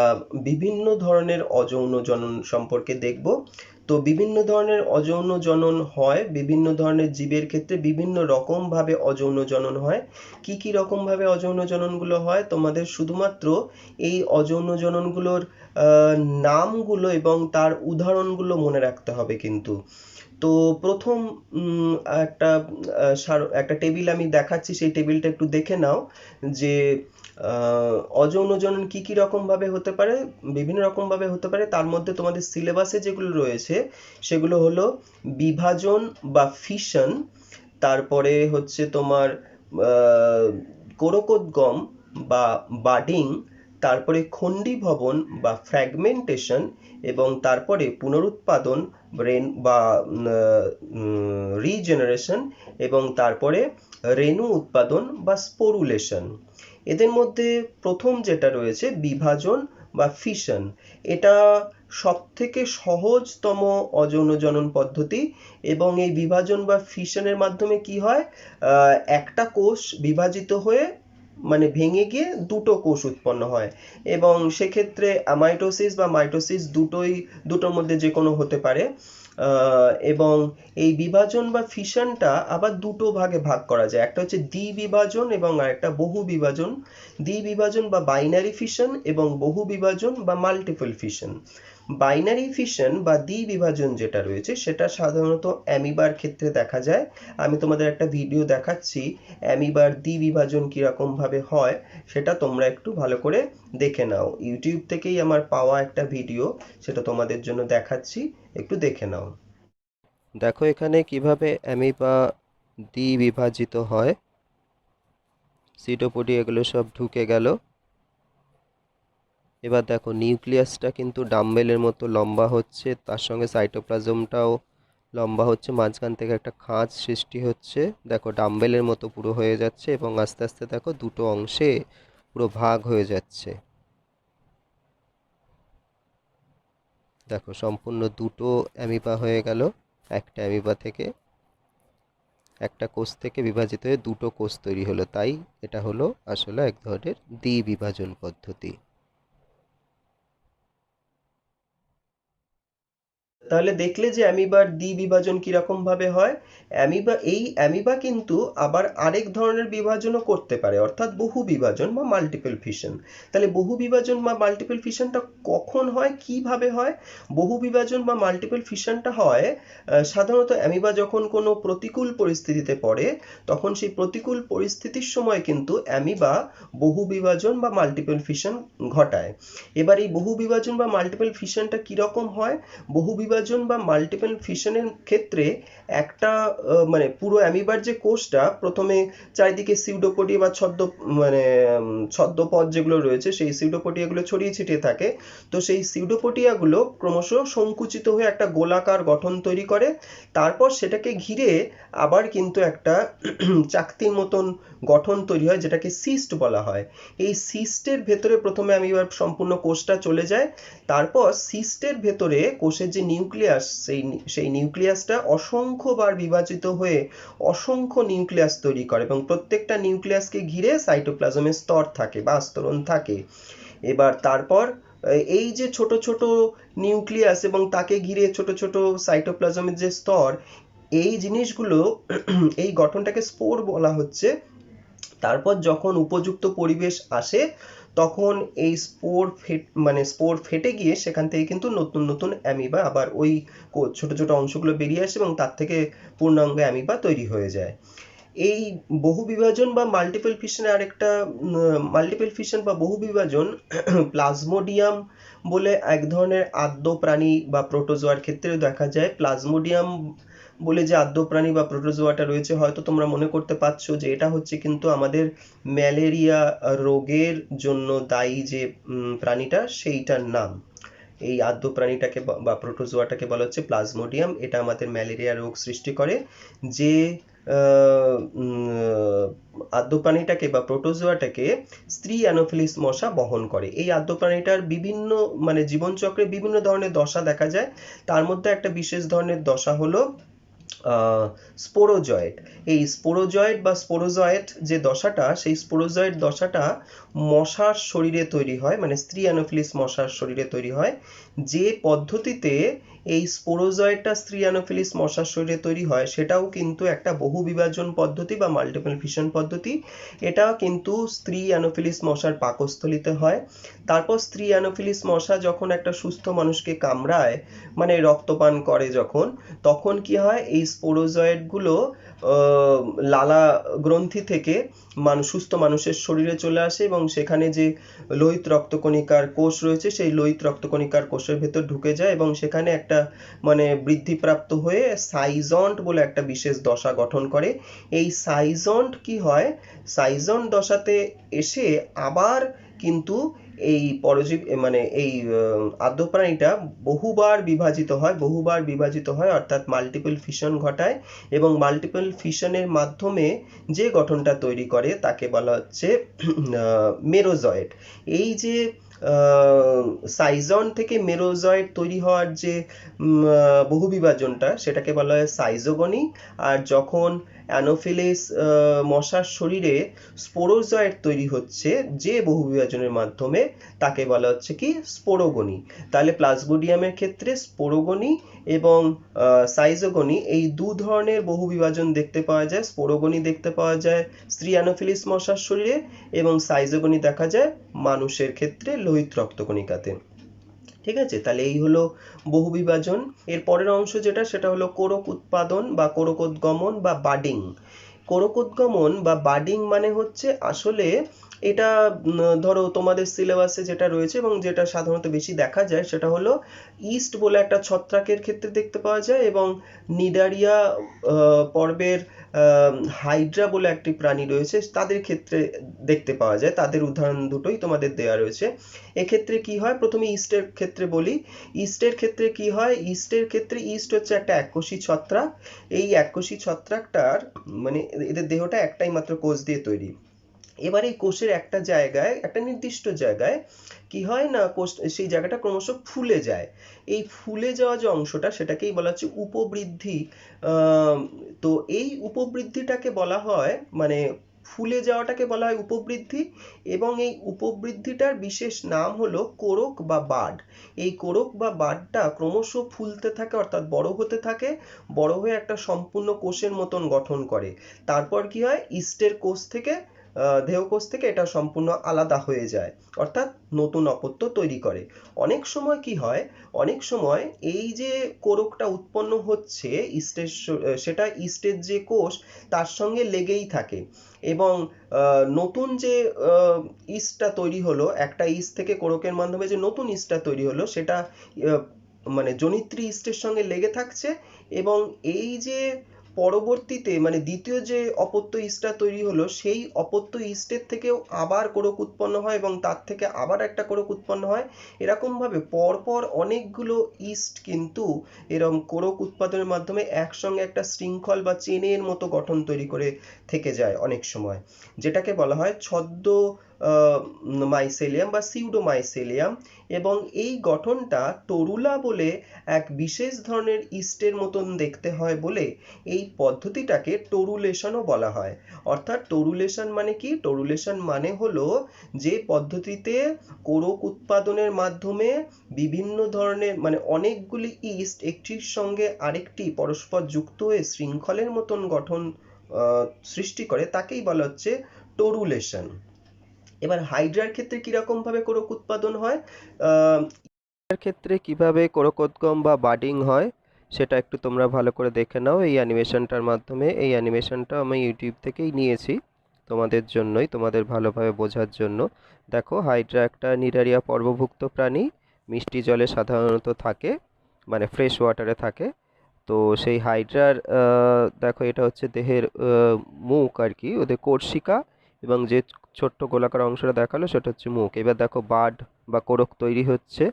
Speaker 1: বিভিন্ন ধরনের অযৌন জনন সম্পর্কে দেখব। তো বিভিন্ন ধরনের অযৌন জনন হয়, বিভিন্ন ধরনের জীবের ক্ষেত্রে বিভিন্ন রকম ভাবে অযৌন জনন হয়। কি কি রকম ভাবে অযৌন জননগুলো হয় তোমাদের শুধুমাত্র এই অযৌন জননগুলোর নামগুলো এবং তার উদাহরণগুলো মনে রাখতে হবে কিন্তু। তো প্রথম একটা টেবিল আমি দেখাচ্ছি, সেই টেবিলটা একটু দেখে নাও যে অযৌন জনন কি কি রকম ভাবে হতে পারে, বিভিন্ন রকম ভাবে হতে পারে। তার মধ্যে তোমাদের সিলেবাসে যেগুলো রয়েছে সেগুলো হলো বিভাজন বা ফিশন, তারপরে হচ্ছে তোমার কোরকোদ্গম বা বাডিং, তারপরে খণ্ডীভবন বা ফ্র্যাগমেন্টেশন, এবং তারপরে পুনরুৎপাদন বা রিজেনারেশন, এবং তারপরে রেণু উৎপাদন বা স্পোরুলেশন। এদের মধ্যে প্রথম যেটা রয়েছে বিভাজন বা ফিশন, এটা সবথেকে সহজতম অযৌন জনন পদ্ধতি। এবং এই বিভাজন বা ফিশনের মাধ্যমে কি হয়, একটা কোষ বিভাজিত হয়ে মানে ভেঙে গিয়ে দুটো কোষ উৎপন্ন হয়। এবং সেক্ষেত্রে অ্যামাইটোসিস বা মাইটোসিস দুটোর মধ্যে যে কোনো হতে পারে। এবং এই বিভাজন বা ফিশনটা আবার দুটো ভাগে ভাগ করা যায়, একটা হচ্ছে দ্বিবিভাজন এবং আরেকটা বহু বিভাজন। দ্বিবিভাজন বা বাইনারি ফিশন এবং বহু বিভাজন বা মাল্টিপল ফিশন। বাইনারি ফিশন বা দ্বিবিভাজন যেটা রয়েছে সেটা সাধারণত অ্যামিবার ক্ষেত্রে দেখা যায়। আমি তোমাদের একটা ভিডিও দেখাচ্ছি অ্যামিবার দ্বিবিভাজন কিরকম ভাবে হয়, সেটা তোমরা একটু ভালো করে দেখে নাও। ইউটিউব থেকেই আমার পাওয়া একটা ভিডিও, সেটা তোমাদের জন্য দেখাচ্ছি, একটু দেখে নাও। দেখো এখানে কিভাবে অ্যামিবা দ্বিবিভাজিত হয়। সিটোপডি এগুলো সব ঢুকে গেল। এবার দেখো নিউক্লিয়াসটা কিন্তু ডাম্বেলের মতো লম্বা হচ্ছে, তার সঙ্গে সাইটোপ্লাজমটাও লম্বা হচ্ছে, মাঝখান থেকে একটা খাঁজ সৃষ্টি হচ্ছে। দেখো ডাম্বেলের মতো পুরো হয়ে যাচ্ছে এবং আস্তে আস্তে দেখো দুটো অংশে পুরো ভাগ হয়ে যাচ্ছে। দেখো সম্পূর্ণ দুটো অ্যামিবা হয়ে গেল, একটা অ্যামিবা থেকে, একটা কোষ থেকে বিভাজিত হয়ে দুটো কোষ তৈরি হলো। তাই এটা হলো আসলে এক ধরনের দ্বিবিভাজন পদ্ধতি। তাহলে দেখলে যে অ্যামিবার দ্বিবিভাজন কিরকম ভাবে হয়। অ্যামিবা কিন্তু আবার আরেক ধরনের বিভাজনও করতে পারে, অর্থাৎ বহু বিভাজন বা মাল্টিপল ফিশন। তাহলে বহু বিভাজন বা মাল্টিপল ফিশনটা কখন হয়, কিভাবে হয়? বহু বিভাজন বা মাল্টিপল ফিশনটা হয় সাধারণত অ্যামিবা যখন কোনো প্রতিকূল পরিস্থিতিতে পড়ে, তখন সেই প্রতিকূল পরিস্থিতির সময় কিন্তু অ্যামিবা বহু বিভাজন বা মাল্টিপল ফিশন ঘটায়। এবার এই বহু বিভাজন বা মাল্টিপল ফিশনটা কিরকম হয়? বহু বিভাজন বা মাল্টিপল ফিশনের ক্ষেত্রে একটা মানে পুরো অ্যামিবার যে কোষটা প্রথমে চারিদিকে সিউডোপোডিয়া বা মানে ছদ্মপদ যেগুলো রয়েছে সেই সিউডোপোডিয়াগুলো ছড়িয়ে ছিটিয়ে থাকে। তো সেই সিউডোপোডিয়াগুলো ক্রমশ সংকুচিত হয়ে একটা গোলাকার গঠন তৈরি করে। তারপর সেটাকে ঘিরে আবার কিন্তু একটা চাকতির মতন গঠন তৈরি হয়, যেটাকে সিস্ট বলা হয়। এই সিস্টের ভেতরে প্রথমে অ্যামিবার সম্পূর্ণ কোষটা চলে যায়। তারপর সিস্টের ভেতরে কোষের যে নিউক্লিয়াস, সেই নিউক্লিয়াসটা অসংখ্যবার বিভাজিত হয়ে অসংখ্য নিউক্লিয়াস তৈরি করে এবং প্রত্যেকটা নিউক্লিয়াসকে ঘিরে সাইটোপ্লাজমের স্তর থাকে বা আস্তরণ থাকে। এবার তারপর এই যে ছোট ছোট নিউক্লিয়াস এবং তাকে ঘিরে ছোট ছোট সাইটোপ্লাজমের যে স্তর, এই জিনিসগুলো এই গঠনটাকে স্পোর বলা হচ্ছে। তারপর যখন উপযুক্ত পরিবেশ আসে তখন এই স্পোর ফেটে গিয়ে সেখান থেকে কিন্তু নতুন নতুন অ্যামিবা আবার ওই ছোট ছোট অংশগুলো বেরিয়ে আসে এবং তার থেকে পূর্ণাঙ্গ অ্যামিবা তৈরি হয়ে যায়। এই বহু বিভাজন বা মাল্টিপল ফিশনে আরেকটা মাল্টিপল ফিশন বা বহু বিভাজন প্লাজমোডিয়াম বলে এক ধরনের আদ্য প্রাণী বা প্রোটোজোয়ার ক্ষেত্রেও দেখা যায়। প্লাজমোডিয়াম বলে যে আদ্য প্রাণী বা প্রোটোজোয়াটা রয়েছে, হয়তো তোমরা মনে করতে পারছো যে এটা হচ্ছে কিন্তু আমাদের ম্যালেরিয়া রোগের জন্য দায়ী যে প্রাণীটা, সেইটার নাম। এই আদ্য প্রাণীটাকে বা প্রোটোজোয়াটাকে বলা হচ্ছে প্লাজমোডিয়াম। এটা আমাদের ম্যালেরিয়া রোগ সৃষ্টি করে। যে আদ্য প্রাণীটাকে বা প্রোটোজোয়াটাকে স্ত্রী অ্যানোফিলিস মশা বহন করে। এই আদ্য প্রাণীটার বিভিন্ন মানে জীবনচক্রে বিভিন্ন ধরনের দশা দেখা যায়। তার মধ্যে একটা বিশেষ ধরনের দশা হলো স্পোরোজয়েট। এই স্পোরোজয়েট বা স্পোরোজয়েট যে দশাটা, সেই স্পোরোজয়েট দশাটা মশার শরীরে তৈরি হয়, মানে স্ত্রী অ্যানোফিলিস মশার শরীরে তৈরি হয়। যে পদ্ধতিতে এই স্পোরোজয়েটটা স্ত্রী অ্যানোফিলিস মশার শরীরে তৈরি হয় সেটাও কিন্তু একটা বহু বিভাজন পদ্ধতি বা মাল্টিপল ফিশন পদ্ধতি। এটা কিন্তু স্ত্রী অ্যানোফিলিস মশার পাকস্থলিতে হয়। তারপর স্ত্রী অ্যানোফিলিস মশা যখন একটা সুস্থ মানুষকে কামড়ায়, মানে রক্তপান করে যখন, তখন কি হয়, এই স্পোরোজয়েটগুলো লালা গ্রন্থি থেকে সুস্থ মানুষের শরীরে চলে আসে এবং সেখানে যে লোহিত রক্তকণিকার কোষ রয়েছে সেই লোহিত রক্তকণিকার কোষের ভেতর ঢুকে যায় এবং সেখানে একটা মানে বৃদ্ধিপ্রাপ্ত হয়ে সাইজন্ট বলে একটা বিশেষ দশা গঠন করে। এই সাইজন্ট কি হয়, সাইজন্ট দশাতে এসে আবার কিন্তু এই পরজীব মানে এই আদ্য প্রাণীটা বহুবার বিভাজিত হয় অর্থাৎ মাল্টিপল ফিশন ঘটায় এবং মাল্টিপল ফিশনের মাধ্যমে যে গঠনটা তৈরি করে তাকে বলা হচ্ছে মেরোজয়েড। এই যে সাইজন থেকে মেরোজয়েড তৈরি হওয়ার যে বহুবিভাজনটা সেটাকে বলা হয় সাইজোগনি। আর যখন অ্যানোফিলিস মশার শরীরে স্পোরোজয়েড তৈরি হচ্ছে যে বহুবিভাজনের মাধ্যমে তাকে বলা হচ্ছে কি স্পোরোগনি। তাহলে প্লাজমোডিয়ামের ক্ষেত্রে স্পোরোগনি এবং সাইজোগনি এই দু ধরনের বহুবিভাজন দেখতে পাওয়া যায়। স্পোরোগনি দেখতে পাওয়া যায় স্ত্রী অ্যানোফিলিস মশার শরীরে এবং সাইজোগনি দেখা যায় মানুষের ক্ষেত্রে লোহিত রক্তকণিকাতে। ঠিক আছে, তাহলে এই হলো বহুবিভাজন। এর পরের অংশ যেটা সেটা হলো কোরক উৎপাদন বা কোরকোদ্গমন বা বাডিং। কোরকোদ্গমন বা বাডিং মানে হচ্ছে আসলে এটা ধরো তোমাদের সিলেবাসে যেটা রয়েছে এবং যেটা সাধারণত বেশি দেখা যায় সেটা হলো ইস্ট বলে একটা ছত্রাকের ক্ষেত্রে দেখতে পাওয়া যায় এবং নিডারিয়া পর্বের হাইড্রা বলে একটি প্রাণী রয়েছে তাদের ক্ষেত্রে দেখতে পাওয়া যায়। তাদের উদাহরণ দুটোই তোমাদের দেওয়া রয়েছে। এক্ষেত্রে কি হয়, প্রথমে ইস্টের ক্ষেত্রে বলি। ইস্টের ক্ষেত্রে কি হয়, ইস্টের ক্ষেত্রে ইস্ট হচ্ছে একটা এককোষী ছত্রাক। এই এককোষী ছত্রাকটার মানে এদের দেহটা একটাই মাত্র কোষ দিয়ে তৈরি। এবার এই কোষের একটা জায়গায়, একটা নির্দিষ্ট জায়গায় কি হয় না, কোষ সেই জায়গাটা ক্রমশ ফুলে যায়। এই ফুলে যাওয়া যে অংশটা সেটাকেই বলা হচ্ছে উপবৃদ্ধি। তো এই উপবৃদ্ধিটাকে বলা হয় মানে ফুলে যাওয়াটাকে বলা হয় উপবৃদ্ধি এবং এই উপবৃদ্ধিটার বিশেষ নাম হলো কোরক বা বাড। এই কোরক বা বাডটা ক্রমশ ফুলতে থাকে অর্থাৎ বড় হতে থাকে, বড় হয়ে একটা সম্পূর্ণ কোষের মতন গঠন করে। তারপর কি হয়, ইস্টের কোষ থেকে দেহকোষ থেকে এটা সম্পূর্ণ আলাদা হয়ে যায় অর্থাৎ নতুন অপত্য তৈরি করে। অনেক সময় কি হয়, অনেক সময় এই যে কোরকটা উৎপন্ন হচ্ছে ইস্টের সেটা ইস্টের যে কোষ তার সঙ্গে লেগেই থাকে এবং নতুন যে ইস্টটা তৈরি হলো, একটা ইস্ট থেকে কোরকের মাধ্যমে যে নতুন ইস্টটা তৈরি হলো সেটা মানে জনিত্রী ইস্টের সঙ্গে লেগে থাকছে এবং এই যে পরবর্তীতে মানে দ্বিতীয় যে অপত্য ইস্টটা তৈরি হলো সেই অপত্য ইস্টের থেকেও আবার কোরক উৎপন্ন হয় এবং তার থেকে আবার একটা কোরক উৎপন্ন হয়। এরকম ভাবে পরপর অনেকগুলো ইস্ট কিন্তু এরকম কোরক উৎপাদনের মাধ্যমে একসঙ্গে একটা শৃঙ্খল বা চেনের মতো গঠন তৈরি করে থেকে যায় অনেক সময়, যেটাকে বলা হয় ছদ্ম মাইসেলিয়াম বা সিউডোমাইসেলিয়াম। এবং এই গঠনটা টরুলা বলে এক বিশেষ ধরনের ইস্টের মতন দেখতে হয় বলে এই পদ্ধতিটাকে টরুলেশনও বলা হয়। অর্থাৎ টরুলেশন মানে কি, টরুলেশন মানে হলো যে পদ্ধতিতে কোরক উৎপাদনের মাধ্যমে বিভিন্ন ধরনের মানে অনেকগুলি ইস্ট একটির সঙ্গে আরেকটি পরস্পর যুক্ত হয়ে শৃঙ্খলের মতন গঠন সৃষ্টি করে তাকেই বলা হচ্ছে টরুলেশন। এবার হাইড্রার ক্ষেত্রে কিরকম ভাবে কোরক উৎপাদন হয়, এর ক্ষেত্রে কিভাবে কোরকোদ্গম বা বাডিং হয় সেটা একটু তোমরা ভালো করে দেখে নাও এই অ্যানিমেশনটার মাধ্যমে। এই অ্যানিমেশনটা আমি ইউটিউব থেকেই নিয়েছি তোমাদের জন্যই, তোমাদের ভালোভাবে বোঝার জন্য। দেখো, হাইড্রা একটা নিডারিয়া পর্বভুক্ত প্রাণী, মিষ্টি জলে সাধারণত থাকে, মানে ফ্রেশ ওয়াটারে থাকে। তো সেই হাইড্রার দেখো এটা হচ্ছে দেহের মুখ আর কি, ওদের কোর্সিকা, এবং যে ছোট্ট গোলাকার অংশটা দেখালো সেটা হচ্ছে মুখ। এবার দেখো বাড বা কোরক তৈরি হচ্ছে।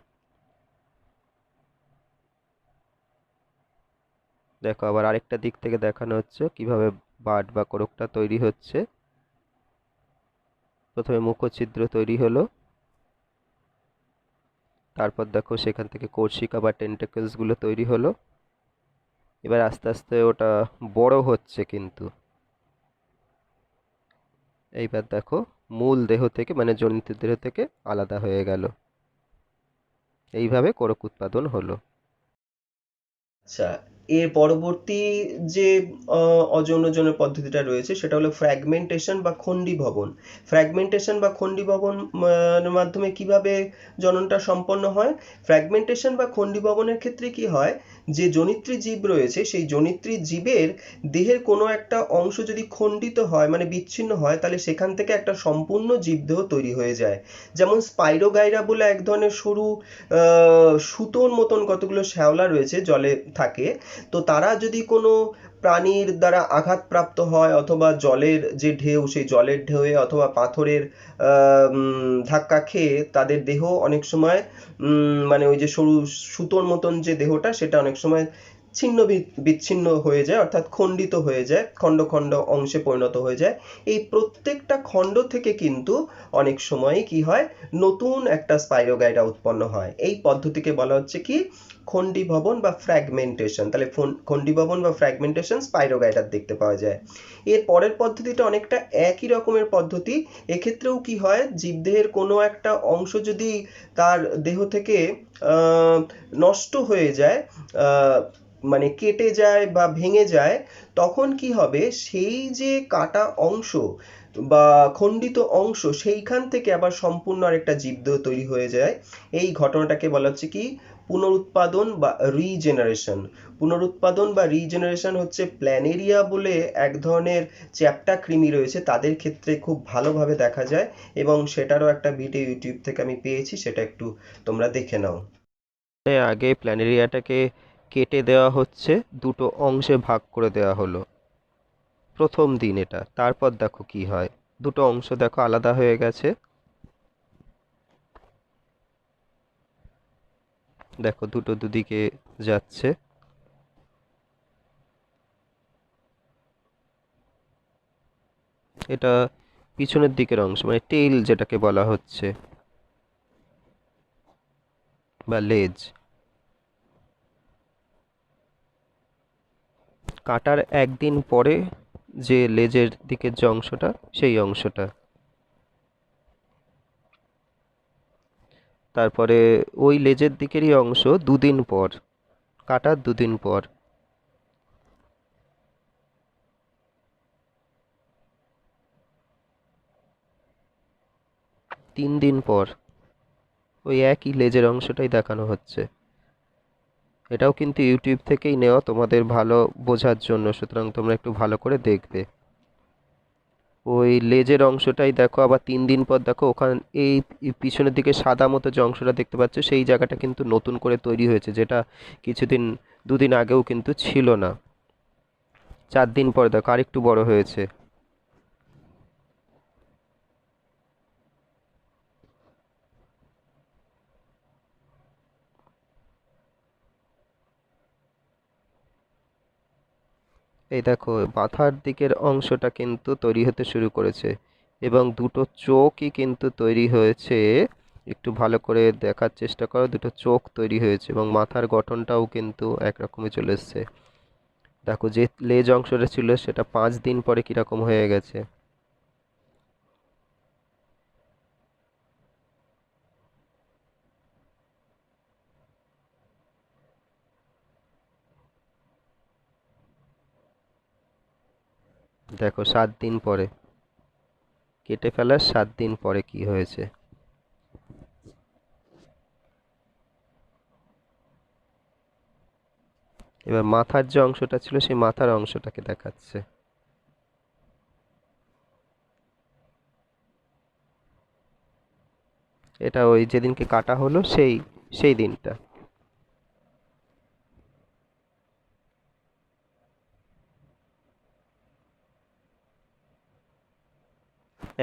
Speaker 1: দেখো আবার আরেকটা দিক থেকে দেখানো হচ্ছে কিভাবে বাড বা কোরকটা তৈরি হচ্ছে। প্রথমে মুখছিদ্র তৈরি হলো, তারপর দেখো সেখান থেকে কোর্সিকা বা টেন্টাকলস গুলো তৈরি হলো। এবার আস্তে আস্তে ওটা বড় হচ্ছে কিন্তু। এইবার দেখো মূল দেহ থেকে মানে জনিত দেহ থেকে আলাদা হয়ে গেল। এইভাবে কোরক উৎপাদন হলো। আচ্ছা, এর পরবর্তী যে অযৌনজনের পদ্ধতিটা রয়েছে সেটা হলো ফ্র্যাগমেন্টেশন বা খণ্ডীভবন। ফ্র্যাগমেন্টেশন বা খণ্ডীভবন মাধ্যমে কিভাবে জননটা সম্পন্ন হয়। ফ্র্যাগমেন্টেশন বা খণ্ডীভবনের ক্ষেত্রে কি হয়, যে জনিত্রী জীব রয়েছে সেই জনিত্রী জীবের দেহের কোনো একটা অংশ যদি খণ্ডিত হয় মানে বিচ্ছিন্ন হয় তাহলে সেখান থেকে একটা সম্পূর্ণ জীবদেহ তৈরি হয়ে যায়। যেমন স্পাইরোগাইরা বলে এক ধরনের সরু সুতোর মতন কতগুলো শ্যাওলা রয়েছে জলে থাকে, তো তারা যদি কোনো প্রাণীর দ্বারা আঘাতপ্রাপ্ত হয় অথবা জলের যে ঢেউ সেই জলের ঢেউয়ে অথবা পাথরের ধাক্কা খেয়ে তাদের দেহ অনেক সময় মানে ওই যে সরু সুতোর মতন যে দেহটা সেটা অনেক সময় ছিন্ন বিচ্ছিন্ন হয়ে যায়, অর্থাৎ খণ্ডিত হয়ে যায়, খণ্ড খণ্ড অংশে পরিণত হয়ে যায়। এই প্রত্যেকটা খণ্ড থেকে কিন্তু অনেক সময় কি হয়, নতুন একটা স্পাইরোগাইরা উৎপন্ন হয়। এই পদ্ধতিকে বলা হচ্ছে কি খণ্ডীভবন বা ফ্র্যাগমেন্টেশন। তাহলে খণ্ডীভবন বা ফ্র্যাগমেন্টেশন স্পাইরোগাইটার দেখতে পাওয়া যায়। এর পরের পদ্ধতিটা অনেকটা একই রকমের পদ্ধতি। এক্ষেত্রেও কি হয়, জীবদেহের কোনো একটা অংশ যদি তার দেহ থেকে নষ্ট হয়ে যায়, মানে কেটে যায় বা ভেঙে যায়, তখন কি হবে, সেই যে কাটা অংশ বা খণ্ডিত অংশ সেইখান থেকে আবার সম্পূর্ণ আরেকটা জীবদেহ তৈরি হয়ে যায়। এই ঘটনাটাকে বলা হচ্ছে কি পুনরুৎপাদন বা রিজেনারেশন। পুনরুৎপাদন বা রিজেনারেশন হচ্ছে প্ল্যানেরিয়া বলে এক ধরনের চ্যাপ্টা কৃমি রয়েছে, তাদের ক্ষেত্রে খুব ভালোভাবে দেখা যায় এবং সেটারও একটা ভিডিও ইউটিউব থেকে আমি পেয়েছি, সেটা একটু তোমরা দেখে নাও।
Speaker 2: আগে প্ল্যানেরিয়াটাকে কেটে দেওয়া হচ্ছে, দুটো অংশে ভাগ করে দেওয়া হলো প্রথম দিন এটা। তারপর দেখো কি হয়, দুটো অংশ দেখো আলাদা হয়ে গেছে। দেখো দুটো দুদিকে যাচ্ছে। এটা পিছনের দিকের অংশ, মানে টেইল যেটাকে বলা হচ্ছে, বা লেজ। কাটার একদিন পরে যে লেজের দিকের যে অংশটা, সেই অংশটা। তারপরে ওই লেজের দিকেরই অংশ দুদিন পর, কাটার দুদিন পর। 3 দিন পর ওই একই লেজের অংশটাই দেখানো হচ্ছে। এটাও কিন্তু ইউটিউব থেকেই নেওয়া তোমাদের ভালো বোঝার জন্য, সুতরাং তোমরা একটু ভালো করে দেখবে। ওই লেজের অংশটাই দেখো আবার 3 দিন পর দেখো ওখানে এই পিছনের দিকে সাদা মতো যে অংশটা দেখতে পাচ্ছ, সেই জায়গাটা কিন্তু নতুন করে তৈরি হয়েছে, যেটা কিছুদিন 2 দিন আগেও কিন্তু ছিল না। 4 দিন পর দেখো আরেকটু বড় হয়েছে। এই দেখো মাথার দিকের অংশটা কিন্তু তৈরি হতে শুরু করেছে এবং দুটো চোখই কিন্তু তৈরি হয়েছে। একটু ভালো করে দেখার চেষ্টা করো, দুটো চোখ তৈরি হয়েছে এবং মাথার গঠনটাও কিন্তু একরকমই চলে এসছে। দেখো যে লেজ অংশটা ছিল সেটা 5 দিন পরে কিরকম হয়ে গেছে। দেখো 7 দিন পরে, কেটে ফেলার 7 দিন পরে কি হয়েছে। এবার মাথার যে অংশটা ছিল সেই মাথার অংশটাকে দেখাচ্ছে। এটা ওই যেদিনকে কাটা হলো সেই সেই দিনটা।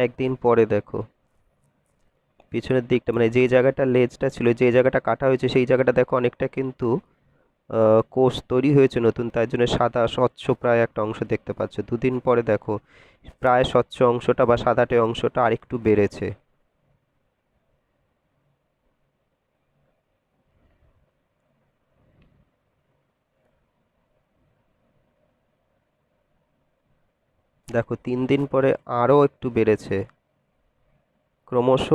Speaker 2: একদিন পরে দেখো পিছনের দিকটা, মানে যে জায়গাটা লেজটা ছিল, যে জায়গাটা কাটা হয়েছে সেই জায়গাটা দেখো অনেকটা কিন্তু কোষ তৈরি হয়েছে নতুন, তাই জন্য সাদা স্বচ্ছ প্রায় একটা অংশ দেখতে পাচ্ছ। 2 দিন পরে দেখো প্রায় স্বচ্ছ অংশটা বা সাদাটে অংশটা আরেকটু বেড়েছে। দেখো 3 দিন পরে আরও একটু বেড়েছে। ক্রমশ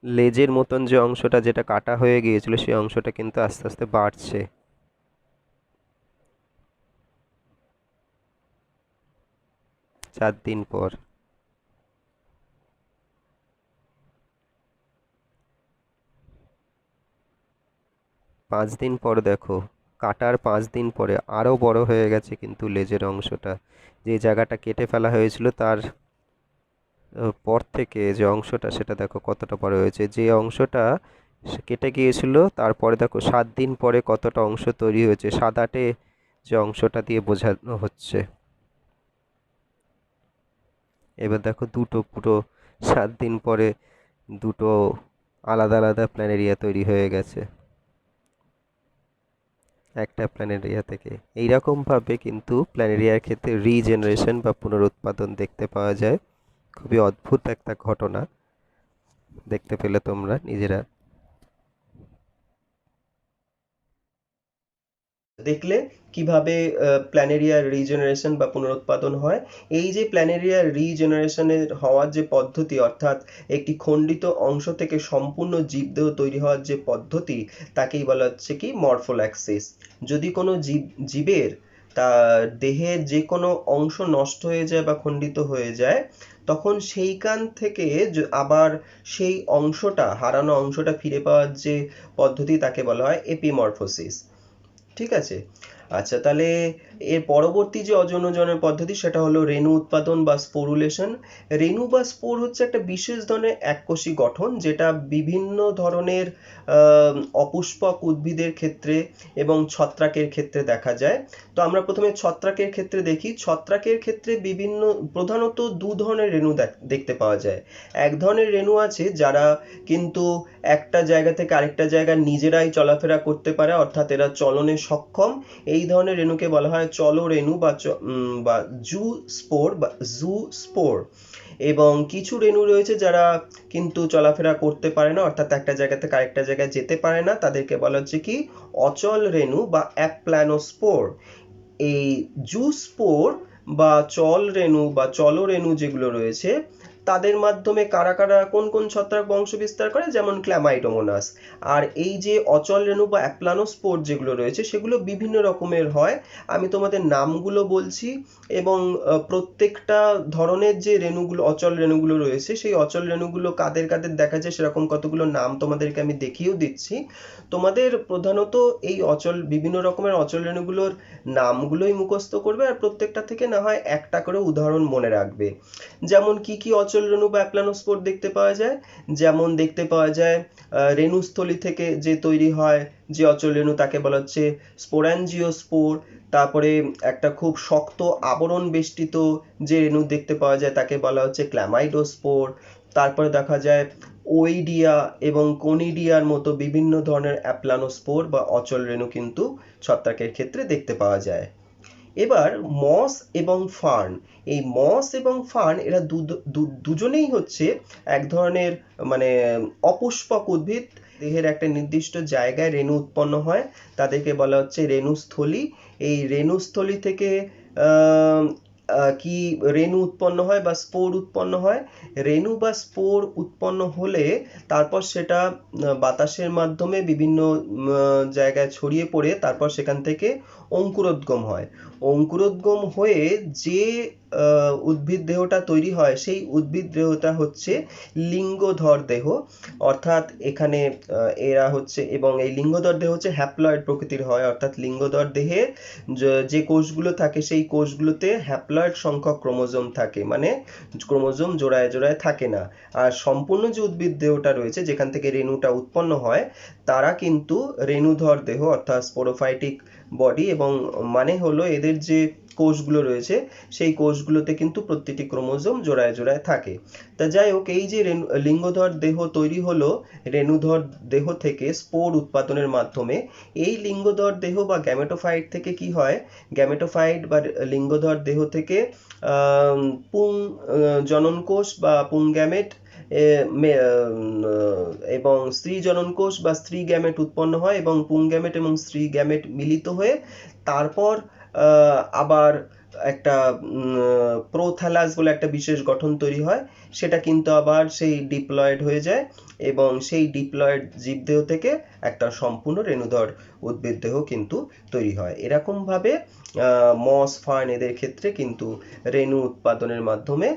Speaker 2: লেজের মতন যে অংশটা যেটা কাটা হয়ে গিয়েছিল সেই অংশটা কিন্তু আস্তে আস্তে বাড়ছে। 4 দিন পর, 5 দিন পর দেখো কাটার 5 দিন পরে আরও বড় হয়ে গেছে কিন্তু লেজের অংশটা। যে জায়গাটা কেটে ফেলা হয়েছিল তার পর থেকে যে অংশটা সেটা দেখো কতটা বড় হয়েছে। যে অংশটা সে কেটে গিয়েছিল, তারপরে দেখো 7 দিন পরে কতটা অংশ তৈরি হয়েছে, সাদাটে যে অংশটা দিয়ে বোঝানো হচ্ছে। এবার দেখো দুটো পুরো 7 দিন পরে দুটো আলাদা আলাদা প্ল্যানেরিয়া তৈরি হয়ে গেছে একটা প্ল্যানেরিয়া থেকে। এইরকম ভাবে কিন্তু প্ল্যানেরিয়ার ক্ষেত্রে রিজেনারেশন বা পুনরুৎপাদন দেখতে পাওয়া যায়। খুবই অদ্ভুত একটা ঘটনা, দেখতে পেলে তোমরা নিজেরা।
Speaker 1: দেখলে কিভাবে প্ল্যানেরিয়ার রিজেনারেশন বা পুনরুৎপাদন হয়। এই যে প্ল্যানেরিয়ার রিজেনারেশনের হওয়ার যে পদ্ধতি, অর্থাৎ একটি খণ্ডিত অংশ থেকে সম্পূর্ণ জীবদেহ তৈরি হওয়ার যে পদ্ধতি, তাকেই বলা হচ্ছে কি মরফোল্যাক্সিস। যদি কোনো জীবের তার দেহের যে কোনো অংশ নষ্ট হয়ে যায় বা খণ্ডিত হয়ে যায়, তখন সেইখান থেকে আবার সেই অংশটা, হারানো অংশটা ফিরে পাওয়ার যে পদ্ধতি, তাকে বলা হয় এপিমরফোসিস। ঠিক আছে। আচ্ছা, তাহলে এর পরবর্তী যে অযৌনজনের পদ্ধতি সেটা হলো রেণু উৎপাদন বা স্পোরুলেশন। রেণু বা স্পোর হচ্ছে একটা বিশেষ ধরনের এককোষী গঠন, যেটা বিভিন্ন ধরনের অপুষ্পক উদ্ভিদের ক্ষেত্রে এবং ছত্রাকের ক্ষেত্রে দেখা যায়। তো আমরা প্রথমে ছত্রাকের ক্ষেত্রে দেখি। ছত্রাকের ক্ষেত্রে বিভিন্ন, প্রধানত দু ধরনের রেণু দেখতে পাওয়া যায়। এক ধরনের রেণু আছে যারা কিন্তু একটা জায়গা থেকে আরেকটা জায়গায় নিজেরাই চলাফেরা করতে পারে, অর্থাৎ এরা চলনে সক্ষম। এই ধরনের রেণুকে বলা হয় চলরেণু বা জু স্পোর বা জু স্পোর। এবং কিছু রেণু রয়েছে যারা কিন্তু চলাফেরা করতে পারে না, অর্থাৎ একটা জায়গা থেকে আরেকটা জায়গায় যেতে পারে না, তাদেরকে বলা হচ্ছে কি অচল রেণু বা অ্যাপ্ল্যানোস্পোর। এই জু স্পোর বা চল রেণু বা চলরেণু যেগুলো রয়েছে, তাদের মাধ্যমে কারা কারা কোন কোন ছত্রাক বংশ বিস্তার করে, যেমন ক্ল্যামাইডোমোনাস। আর এই যে অচল রেণু বা অ্যাপ্লানোস্পোর যেগুলো রয়েছে, সেগুলো বিভিন্ন রকমের হয়। আমি তোমাদের নামগুলো বলছি, এবং প্রত্যেকটা ধরনের যে রেণুগুলো, অচল রেণুগুলো রয়েছে, সেই অচল রেণুগুলো কাদের কাদের দেখা যায় সেরকম কতগুলো নাম তোমাদেরকে আমি দেখিয়েও দিচ্ছি। তোমাদের প্রধানত এই বিভিন্ন রকমের অচল রেণুগুলোর নামগুলোই মুখস্থ করবে, আর প্রত্যেকটা থেকে না হয় একটা করে উদাহরণ মনে রাখবে। যেমন কি কি অচল রেণু বা অ্যাপ্লানোস্পোর দেখতে পাওয়া যায়, যেমন দেখতে পাওয়া যায় রেণুস্থলী থেকে যে তৈরি হয় যে অচল রেণু, তাকে বলা হচ্ছে স্পোরাঞ্জিওস্পোর। তারপরে একটা খুব শক্ত আবরণ বেষ্টিত যে রেণু দেখতে পাওয়া যায়, তাকে বলা হচ্ছে ক্ল্যামাইডোস্পোর। তারপরে দেখা যায় ওইডিয়া এবং কনিডিয়ার মতো বিভিন্ন ধরনের অ্যাপ্লানোস্পোর বা অচল রেণু কিন্তু ছত্রাকের ক্ষেত্রে দেখতে পাওয়া যায়। এবার মস এবং ফার্ন, এই মস এবং ফার্ন এরা দুজনেই হচ্ছে এক ধরনের মানে অপুষ্পক উদ্ভিদ। দেহের একটা নির্দিষ্ট জায়গায় রেণু উৎপন্ন হয়, তাদেরকে বলা হচ্ছে রেণুস্থলী। এই রেণুস্থলী থেকে আহ কি রেণু উৎপন্ন হয় বা স্পোর উৎপন্ন হয়। রেণু বা স্পোর উৎপন্ন হলে তারপর সেটা বাতাসের মাধ্যমে বিভিন্ন জায়গায় ছড়িয়ে পড়ে তারপর সেখান থেকে অঙ্কুরোদ্গম হয়। অঙ্কুরোদ্গম হয়ে যে উদ্ভিদ দেহটা তৈরি হয়, সেই উদ্ভিদ দেহটা হচ্ছে লিঙ্গধর দেহ। অর্থাৎ এখানে এরা হচ্ছে, এবং এই লিঙ্গধর দেহ হচ্ছে হ্যাপ্লয়েড প্রকৃতির হয়, অর্থাৎ লিঙ্গধর দেহে যে কোষগুলো থাকে সেই কোষগুলোতে হ্যাপ্লয়েড সংখ্যক ক্রোমোজোম থাকে, মানে ক্রোমোজোম জোড়ায় জোড়ায় থাকে না। আর সম্পূর্ণ যে উদ্ভিদ দেহটা রয়েছে যেখান থেকে রেণুটা উৎপন্ন হয়, তারা কিন্তু রেণুধর দেহ অর্থাৎ স্পোরোফাইটিক বডি, এবং মানে হলো এদের যে কোষগুলো রয়েছে সেই কোষগুলোতে কিন্তু প্রত্যেকটি ক্রোমোজোম জোড়ায় জোড়ায় থাকে। তা যাই হোক, এই যে লিঙ্গধর দেহ তৈরি হলো রেণুধর দেহ থেকে স্পোর উৎপাদনের মাধ্যমে। এই লিঙ্গধর দেহ বা গ্যামেটোফাইট থেকে কি হয়, গ্যামেটোফাইট বা লিঙ্গধর দেহ থেকে পুং জনন কোষ বা পুংগ্যামেট এবং স্ত্রী জনন কোষ বা স্ত্রী গ্যামেট উৎপন্ন হয়, এবং পুংগ্যামেট এবং স্ত্রী গ্যামেট মিলিত হয়ে তারপর আবার একটা প্রোথ্যালাস বলে একটা বিশেষ গঠন তৈরি হয়। সেটা কিন্তু আবার সেই ডিপ্লয়েড হয়ে যায়, এবং সেই ডিপ্লয়েড জীবদেহ থেকে একটা সম্পূর্ণ রেণুধর উদ্ভিদ দেহ কিন্তু তৈরি হয়। এরকম ভাবে মস ফার্ন এদের ক্ষেত্রে কিন্তু রেণু উৎপাদনের মাধ্যমে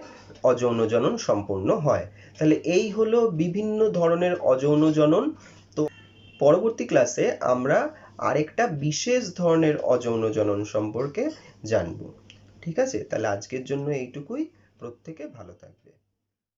Speaker 1: অযৌন জনন সম্পূর্ণ হয়। তাহলে এই হলো বিভিন্ন ধরনের অযৌন জনন। তো পরবর্তী ক্লাসে আমরা আরেকটা বিশেষ ধরনের অযৌন জনন সম্পর্কে জানবো। ঠিক আছে, তাহলে আজকের জন্য এইটুকুই। প্রত্যেকে ভালো থাকবে।